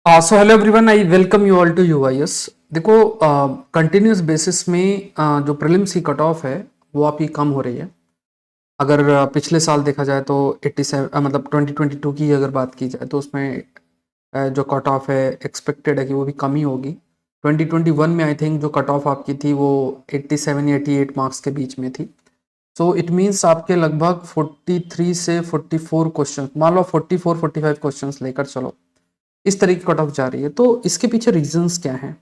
So hello everyone, I welcome you all to UIS. देखो, continuous basis में जो prelims की कट ऑफ है वो आपकी कम हो रही है। अगर पिछले साल देखा जाए तो 87 मतलब 2022 की अगर बात की जाए तो उसमें जो कट ऑफ है एक्सपेक्टेड है कि वो भी कम ही होगी। 2021 में आई थिंक जो कट ऑफ आपकी थी वो 87 या 88 मार्क्स के बीच में थी। सो इट मीन्स आपके लगभग 43 से 44 क्वेश्चन, मान लो 44-45 क्वेश्चन लेकर चलो, इस तरह की कट ऑफ जा रही है। तो इसके पीछे रीजंस क्या हैं?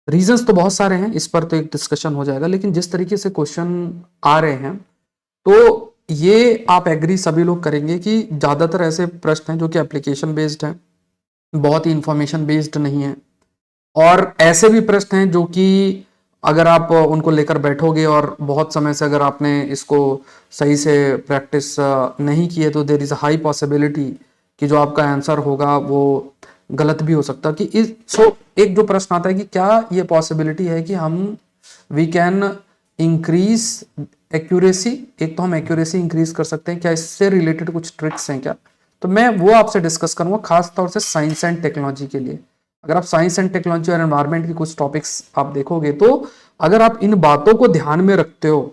रीजंस तो बहुत सारे हैं, इस पर तो एक डिस्कशन हो जाएगा, लेकिन जिस तरीके से क्वेश्चन आ रहे हैं तो ये आप एग्री सभी लोग करेंगे कि ज्यादातर ऐसे प्रश्न हैं जो कि एप्लीकेशन बेस्ड हैं, बहुत ही इंफॉर्मेशन बेस्ड नहीं है। और ऐसे भी प्रश्न हैं जो कि अगर आप उनको लेकर बैठोगे और बहुत समय से अगर आपने इसको सही से प्रैक्टिस नहीं की है तो there is a high possibility कि जो आपका आंसर होगा वो गलत भी हो सकता है। कि इस एक जो प्रश्न आता है कि क्या ये पॉसिबिलिटी है कि हम वी कैन इंक्रीज एक्यूरेसी, एक तो हम एक्यूरेसी इंक्रीज कर सकते हैं, क्या इससे रिलेटेड कुछ ट्रिक्स हैं क्या? तो मैं वो आपसे डिस्कस करूंगा खास तौर से साइंस एंड टेक्नोलॉजी के लिए। अगर आप साइंस एंड टेक्नोलॉजी और एनवायरमेंट की कुछ टॉपिक्स आप देखोगे तो अगर आप इन बातों को ध्यान में रखते हो,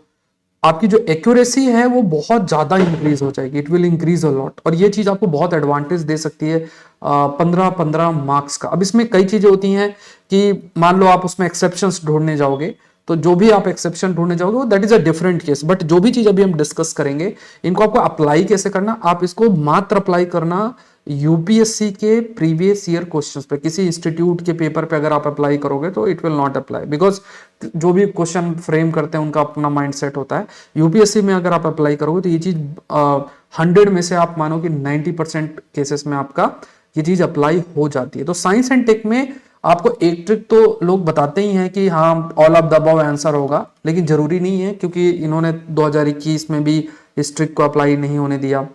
आपकी जो एक्यूरेसी है वो बहुत ज्यादा इंक्रीज हो जाएगी। It will increase a lot, और ये चीज आपको बहुत एडवांटेज दे सकती है 15-15 मार्क्स का। अब इसमें कई चीजें होती हैं कि मान लो आप उसमें एक्सेप्शंस ढूंढने जाओगे, तो जो भी आप एक्सेप्शन ढूंढने जाओगे वो that is a different case. But जो भी चीज अभी हम डिस्कस करेंगे, इनको आपको अप्लाई कैसे करना, आप इसको मात्र अप्लाई करना यूपीएससी के प्रीवियस ईयर क्वेश्चंस पे। किसी इंस्टीट्यूट के पेपर पे अगर आप अप्लाई करोगे तो it will not apply, because जो भी क्वेश्चन फ्रेम करते हैं उनका अपना माइंडसेट होता है। यूपीएससी में अगर आप अप्लाई करोगे तो ये चीज 100 में से आप मानो कि 90% केसेस में आपका ये चीज अप्लाई हो जाती है। तो साइंस एंड टेक में आपको एक ट्रिक तो लोग बताते ही हैं कि हाँ all of the above answer होगा, लेकिन जरूरी नहीं है, क्योंकि इन्होंने 2021 में भी इस ट्रिक को अप्लाई नहीं होने दिया,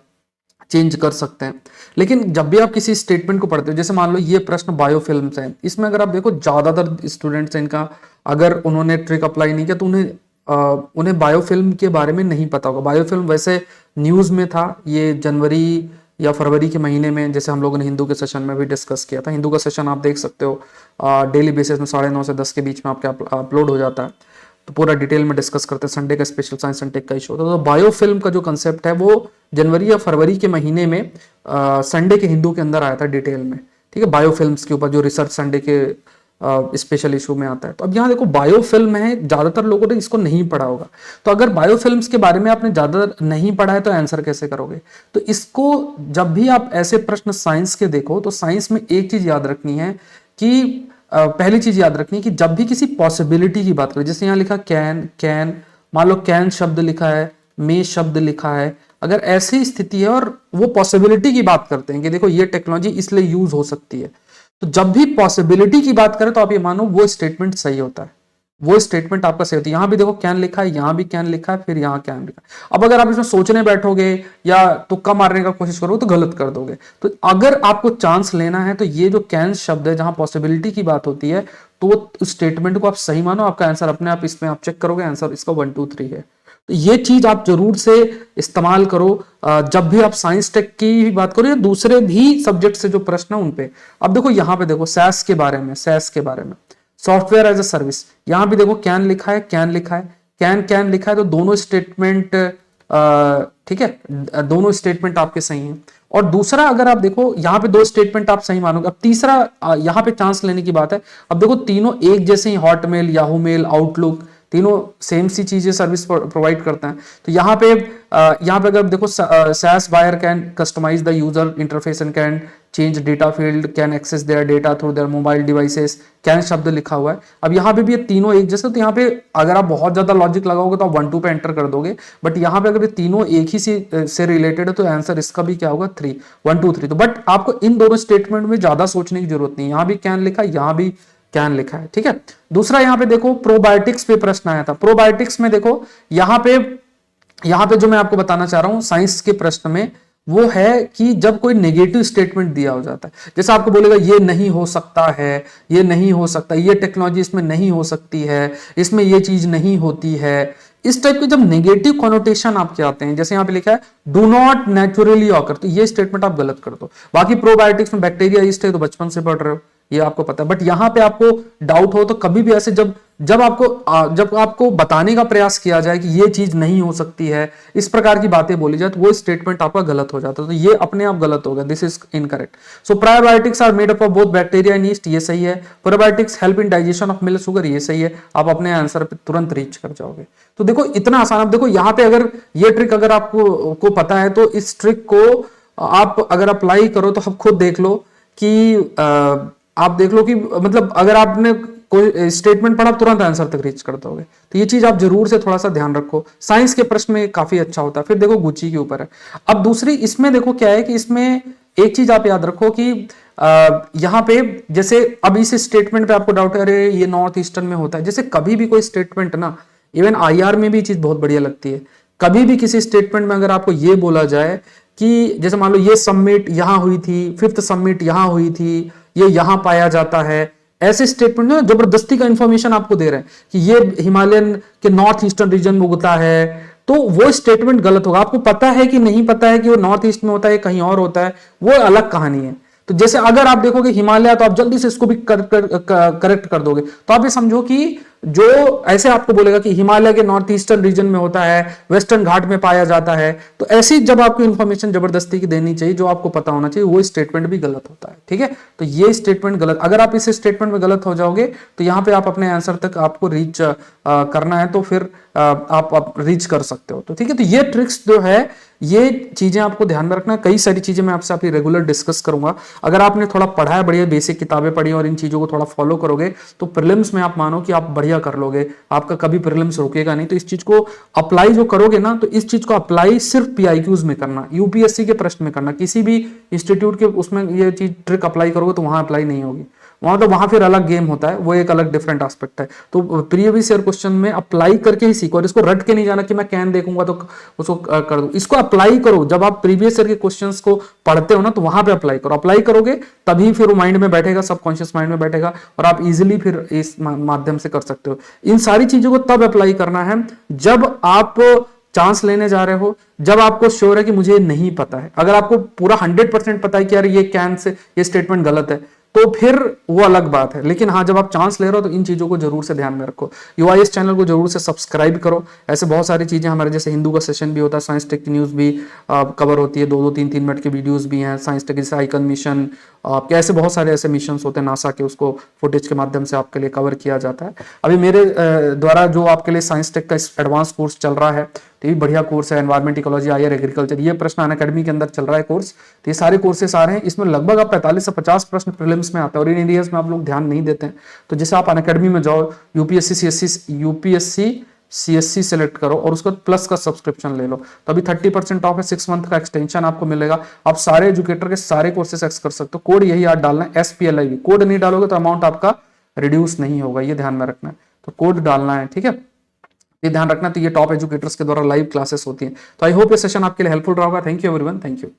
चेंज कर सकते हैं। लेकिन जब भी आप किसी स्टेटमेंट को पढ़ते हो, जैसे मान लो ये प्रश्न बायोफिल्म से है, इसमें अगर आप देखो ज्यादातर स्टूडेंट्स हैं इनका, अगर उन्होंने ट्रिक अप्लाई नहीं किया तो उन्हें बायोफिल्म के बारे में नहीं पता होगा। बायोफिल्म वैसे न्यूज में था, ये जनवरी या फरवरी के महीने में, जैसे हम लोगों ने हिंदू के सेशन में भी डिस्कस किया था। हिंदू का सेशन आप देख सकते हो, डेली बेसिस में 9:30 से 10 के बीच में आपके अपलोड हो जाता है, तो पूरा डिटेल में डिस्कस करते हैं। संडे का स्पेशल साइंस एंड टेक का इशू होता है। तो बायोफिल्म का जो कंसेप्ट है वो जनवरी या फरवरी के महीने में संडे के हिंदू के अंदर आया था डिटेल में। ठीक है, बायोफिल्म्स के ऊपर जो रिसर्च संडे के स्पेशल इशू में आता है। तो अब यहाँ देखो बायोफिल्म है, ज्यादातर लोगों ने इसको नहीं पढ़ा होगा। तो अगर बायोफिल्म्स के बारे में आपने ज्यादा नहीं पढ़ा है तो आंसर कैसे करोगे? तो इसको जब भी आप ऐसे प्रश्न साइंस के देखो तो साइंस में एक चीज याद रखनी है कि पहली चीज याद रखनी है कि जब भी किसी पॉसिबिलिटी की बात करें, जैसे यहाँ लिखा कैन, कैन मान लो कैन शब्द लिखा है, मे शब्द लिखा है, अगर ऐसी स्थिति है और वो पॉसिबिलिटी की बात करते हैं कि देखो ये टेक्नोलॉजी इसलिए यूज हो सकती है, तो जब भी पॉसिबिलिटी की बात करें तो आप ये मानो वो स्टेटमेंट सही होता है, वो स्टेटमेंट आपका सही होता है। यहां भी देखो कैन लिखा है, यहां भी कैन लिखा है, फिर यहां कैन लिखा है। अब अगर आप इसमें सोचने बैठोगे या तुक्का मारने का कोशिश करोगे तो गलत कर दोगे। तो अगर आपको चांस लेना है तो ये जो कैन शब्द है, जहां पॉसिबिलिटी की बात होती है, तो उस स्टेटमेंट को आप सही मानो, आपका आंसर अपने आप इसमें आप चेक करोगे, आंसर इसका 1 2 3 है। तो ये चीज आप जरूर से इस्तेमाल करो जब भी आप साइंस टेक की बात करो या दूसरे भी सब्जेक्ट से जो प्रश्न है उनपे। अब देखो यहाँ पे देखो सैस के बारे में, सैस के बारे में, सॉफ्टवेयर एज अ सर्विस, यहां भी देखो कैन लिखा है, कैन लिखा है, कैन कैन लिखा है, तो दोनों स्टेटमेंट ठीक है, दोनों स्टेटमेंट आपके सही हैं। और दूसरा अगर आप देखो यहाँ पे दो स्टेटमेंट आप सही मानोगे। अब तीसरा यहाँ पे चांस लेने की बात है। अब देखो तीनों एक जैसे ही, हॉटमेल, याहू मेल, आउटलुक, तीनों सेम सी चीजें सर्विस प्रोवाइड करते हैं। तो यहाँ पे अगर देखो SaaS buyer can customize the user interface and can change data field, can access their data through their mobile devices, can शब्द लिखा हुआ है। अब यहाँ पे भी ये तीनों एक जैसे, तो यहाँ पे अगर आप बहुत ज्यादा लॉजिक लगाओगे तो आप 1 2 पे एंटर कर दोगे, बट यहाँ पे अगर ये तीनों एक ही से रिलेटेड है तो आंसर इसका भी क्या होगा 3 1 2 3। तो बट आपको इन दोनों स्टेटमेंट में ज्यादा सोचने की जरूरत नहीं, यहाँ भी कैन लिखा है, यहाँ भी कैन लिखा है। ठीक है, दूसरा यहाँ पे देखो प्रोबायोटिक्स पे प्रश्न आया था। प्रोबायोटिक्स में देखो यहाँ पे जो मैं आपको बताना चाह रहा हूं साइंस के प्रश्न में, वो है कि जब कोई नेगेटिव स्टेटमेंट दिया हो जाता है, जैसे आपको बोलेगा ये नहीं हो सकता है, ये नहीं हो सकता, ये टेक्नोलॉजी इसमें नहीं हो सकती है, इसमें ये चीज नहीं होती है, इस टाइप के जब नेगेटिव कॉनोटेशन आपके आते हैं, जैसे यहां पे लिखा है डू नॉट नेचुरली ऑकर, तो ये स्टेटमेंट आप गलत कर दो। बाकी प्रोबायोटिक्स में बैक्टीरिया ईस्ट है तो बचपन से पढ़ रहे हो, ये आपको पता है। बट यहां पे आपको डाउट हो तो कभी भी ऐसे जब आपको बताने का प्रयास किया जाए कि ये चीज नहीं हो सकती है, इस प्रकार की बातें बोली जाए, तो वो स्टेटमेंट आपका गलत हो जाता है, तो ये अपने आप गलत होगा, this is incorrect. So probiotics are made up of both bacteria and yeast, ये सही है। Probiotics help in digestion of milk sugar, ये सही है। आप अपने आंसर पे तुरंत रीच कर जाओगे। तो देखो इतना आसान। अब देखो यहाँ पे अगर ये ट्रिक अगर आपको पता है तो इस ट्रिक को आप अगर अप्लाई करो तो आप खुद देख लो कि आप देख लो कि मतलब अगर आपने कोई स्टेटमेंट पढ़ा तुरंत आंसर तक रीच कर दोगे। तो ये चीज आप जरूर से थोड़ा सा ध्यान रखो। साइंस के प्रश्न में काफी अच्छा होता है। फिर देखो गुच्ची के ऊपर है। अब दूसरी इसमें देखो क्या है कि इसमें एक चीज आप याद रखो कि यहां पे जैसे अब इस स्टेटमेंट पे आपको डाउट है, अरे ये नॉर्थ ईस्टर्न में होता है। जैसे कभी भी कोई स्टेटमेंट ना, इवन आईआर में भी चीज बहुत बढ़िया लगती है। कभी भी किसी स्टेटमेंट में अगर आपको ये बोला जाए कि जैसे मान लो ये समिट यहां हुई थी, 5th समिट यहां हुई थी, ये यहां पाया जाता है, ऐसे स्टेटमेंट में जबरदस्ती का इंफॉर्मेशन आपको दे रहे हैं कि ये हिमालयन के नॉर्थ ईस्टर्न रीजन में उगता है, तो वो स्टेटमेंट गलत होगा। आपको पता है कि नहीं पता है कि वो नॉर्थ ईस्ट में होता है कहीं और होता है, वो अलग कहानी है। तो जैसे अगर आप देखोगे हिमालय तो आप जल्दी से इसको भी करेक्ट कर दोगे। तो आप ये समझो कि जो ऐसे आपको बोलेगा कि हिमालय के नॉर्थ ईस्टर्न रीजन में होता है, वेस्टर्न घाट में पाया जाता है, तो ऐसी जब आपको इंफॉर्मेशन जबरदस्ती की देनी चाहिए, जो आपको पता होना चाहिए, वो स्टेटमेंट भी गलत होता है। ठीक है, तो ये स्टेटमेंट गलत, अगर आप इस स्टेटमेंट में गलत हो जाओगे तो यहां पे आप अपने आंसर तक आपको रीच करना है, तो फिर आप रीच कर सकते हो। तो ठीक है, तो ये ट्रिक्स जो है, ये चीजें आपको ध्यान में रखना। कई सारी चीजें मैं आपसे आपकी रेगुलर डिस्कस करूंगा। अगर आपने थोड़ा पढ़ा है, बढ़िया बेसिक किताबें पढ़ी और इन चीजों को थोड़ा फॉलो करोगे तो प्रीलिम्स में आप मानो कि आप बढ़िया कर लोगे, आपका कभी प्रीलिम्स रुकेगा नहीं। तो इस चीज को अप्लाई जो करोगे ना, तो इस चीज को अप्लाई सिर्फ पीआईक्यूज में करना, यूपीएससी के प्रश्न में करना। किसी भी इंस्टीट्यूट के उसमें ये चीज ट्रिक अप्लाई करोगे तो वहां अप्लाई नहीं होगी। वहां फिर अलग गेम होता है, वो एक अलग डिफरेंट एस्पेक्ट है। तो प्रीवियस ईयर क्वेश्चन में अप्लाई करके ही सीखो, और इसको रट के नहीं जाना कि मैं कैन देखूंगा तो उसको कर दूं। इसको अप्लाई करो। जब आप प्रीवियस ईयर के क्वेश्चंस को पढ़ते हो ना, तो वहां पे अप्लाई करो। अप्लाई करोगे तभी फिर वो माइंड में बैठेगा, सबकॉन्शियस माइंड में बैठेगा, और आप इजिली फिर इस माध्यम से कर सकते हो। इन सारी चीजों को तब अप्लाई करना है जब आप चांस लेने जा रहे हो, जब आपको श्योर है कि मुझे नहीं पता है। अगर आपको पूरा 100% पता है कि यार ये कैन से ये स्टेटमेंट गलत है, तो फिर वो अलग बात है। लेकिन हाँ, जब आप चांस ले रहे हो तो इन चीजों को जरूर से ध्यान में रखो। यूआईएस चैनल को जरूर से सब्सक्राइब करो। ऐसे बहुत सारी चीजें हमारे, जैसे हिंदू का सेशन भी होता है, साइंस टेक की न्यूज भी कवर होती है, 2-2, 3-3 मिनट के वीडियोस भी हैं। साइंस टेक जैसे आइकन मिशन, आपके ऐसे बहुत सारे ऐसे मिशन होते हैं नासा के, उसको फुटेज के माध्यम से आपके लिए कवर किया जाता है। अभी मेरे द्वारा जो आपके लिए साइंस टेक का एडवांस कोर्स चल रहा है, तो ये बढ़िया कोर्स है। एनवायरमेंट इकोलॉजी, आईआर, एग्रीकल्चर, ये प्रश्न अनअकैडमी के अंदर चल रहा है कोर्स। तो ये सारे कोर्सेस आ रहे हैं। इसमें लगभग आप 45 से 50 प्रश्न प्रीलिम्स में आते हैं, और इन एरियाज में आप लोग ध्यान नहीं देते हैं। तो जैसे आप अनअकैडमी में जाओ, यूपीएससी सीएससी सेलेक्ट करो और उसको प्लस का सब्सक्रिप्शन ले लो, तो अभी 30% ऑफ है, 6 मंथ का एक्सटेंशन आपको मिलेगा। आप सारे एजुकेटर के सारे कोर्सेस एक्सेस कर सकते हो। कोड यही याद डालना है, SPLIV। कोड नहीं डालोगे तो अमाउंट आपका रिड्यूस नहीं होगा, ये ध्यान में रखना है। तो कोड डालना है, ठीक है, ये ध्यान रखना। तो ये टॉप एजुकेटर्स के द्वारा लाइव क्लासेस होती हैं। तो आई होप ये सेशन आपके लिए हेल्पफुल रहा होगा। Thank you everyone, thank you.